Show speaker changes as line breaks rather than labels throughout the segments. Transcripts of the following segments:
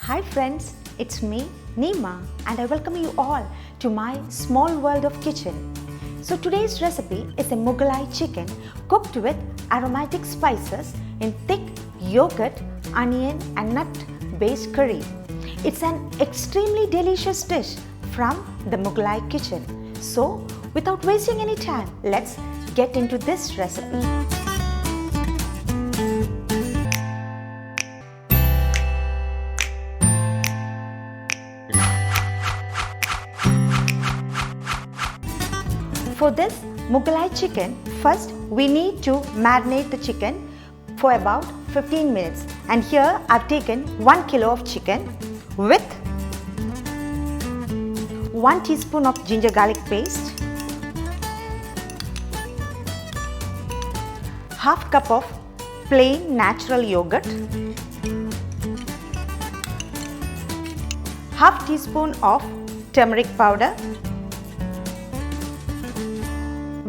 Hi friends, it's me, Neema, and I welcome you all to my small world of kitchen. So today's recipe is a Mughlai chicken cooked with aromatic spices in thick yogurt, onion and nut based curry. It's an extremely delicious dish from the Mughlai kitchen. So without wasting any time, let's get into this recipe. For this Mughlai chicken, first we need to marinate the chicken for about 15 minutes. And here I've taken 1 kilo of chicken with 1 teaspoon of ginger garlic paste, half cup of plain natural yogurt, half teaspoon of turmeric powder,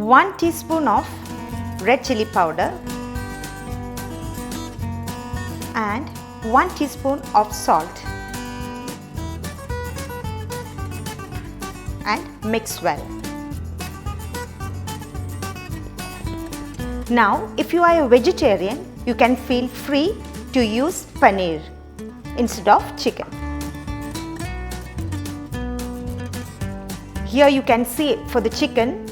1 teaspoon of red chili powder and 1 teaspoon of salt, and mix well. Now, if you are a vegetarian, you can feel free to use paneer instead of chicken. Here you can see for the chicken,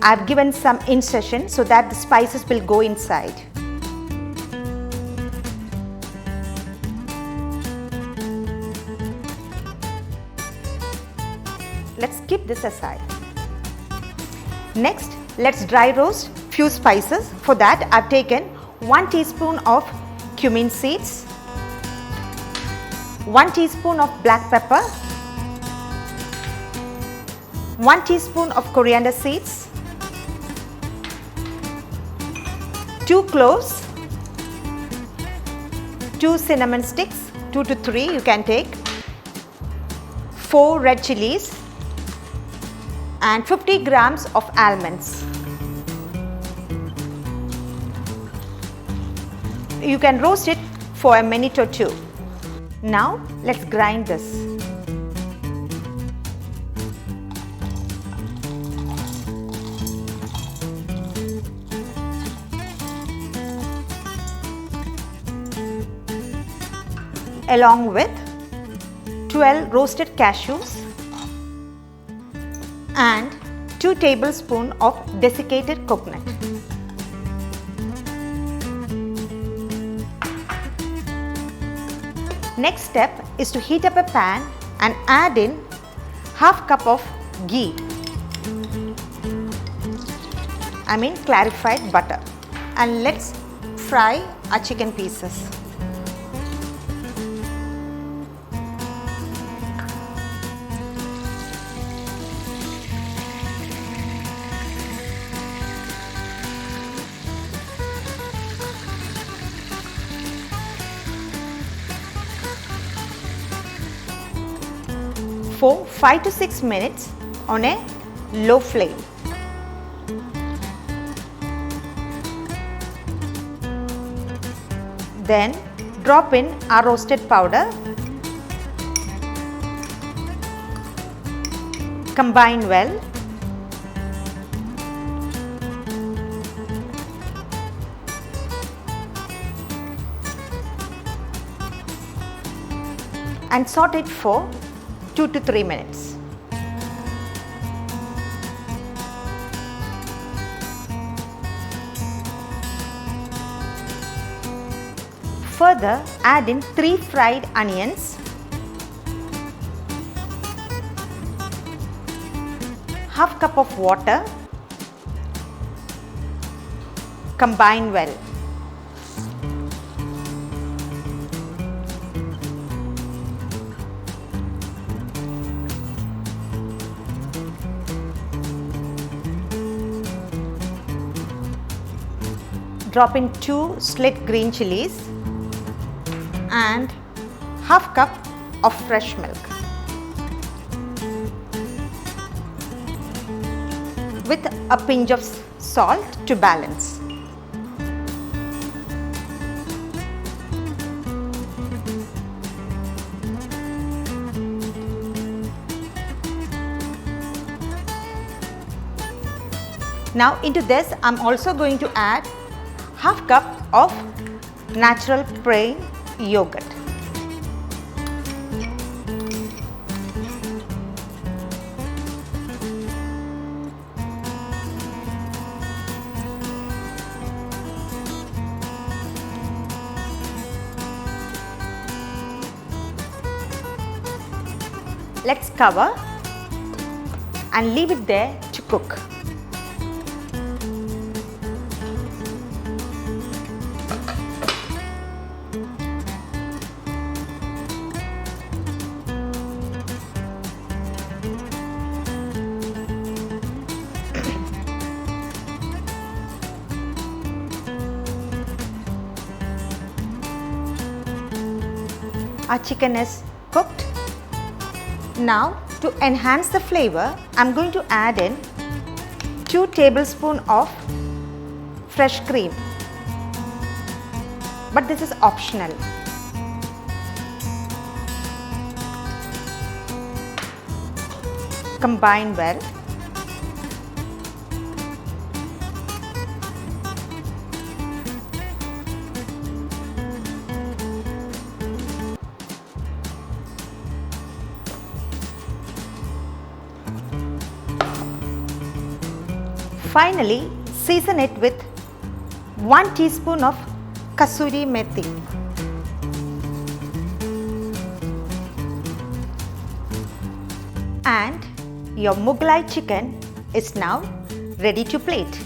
I have given some incision so that the spices will go inside. Let's keep this aside. Next, let's dry roast few spices. For that, I've taken 1 teaspoon of cumin seeds, 1 teaspoon of black pepper, 1 teaspoon of coriander seeds, 2 cloves, 2 cinnamon sticks, 2 to 3 you can take, 4 red chilies and 50 grams of almonds. You can roast it for a minute or two. Now let's grind this. Along with 12 roasted cashews and 2 tablespoons of desiccated coconut. Next step is to heat up a pan and add in half cup of ghee, clarified butter, and let's fry our chicken pieces. For 5 to 6 minutes on a low flame. Then drop in our roasted powder, combine well, and saute it for 2 to 3 minutes. Further, add in 3 fried onions, half cup of water, combine well. Drop in 2 slit green chilies and half cup of fresh milk with a pinch of salt to balance. Now into this I'm also going to add half cup of natural plain yogurt. Let's cover and leave it there to cook. Our chicken is cooked. Now to enhance the flavor, I'm going to add in 2 tablespoons of fresh cream, but this is optional. Combine well. Finally, season it with 1 teaspoon of kasuri methi. And your Mughlai chicken is now ready to plate.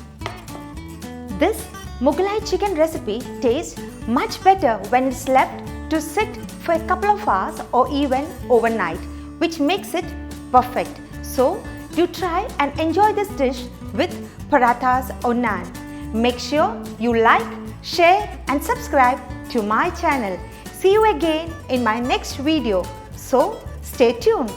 This Mughlai chicken recipe tastes much better when it's left to sit for a couple of hours or even overnight, which makes it perfect. So, do try and enjoy this dish with parathas or naan. Make sure you like, share and subscribe to my channel. See you again in my next video. So, stay tuned.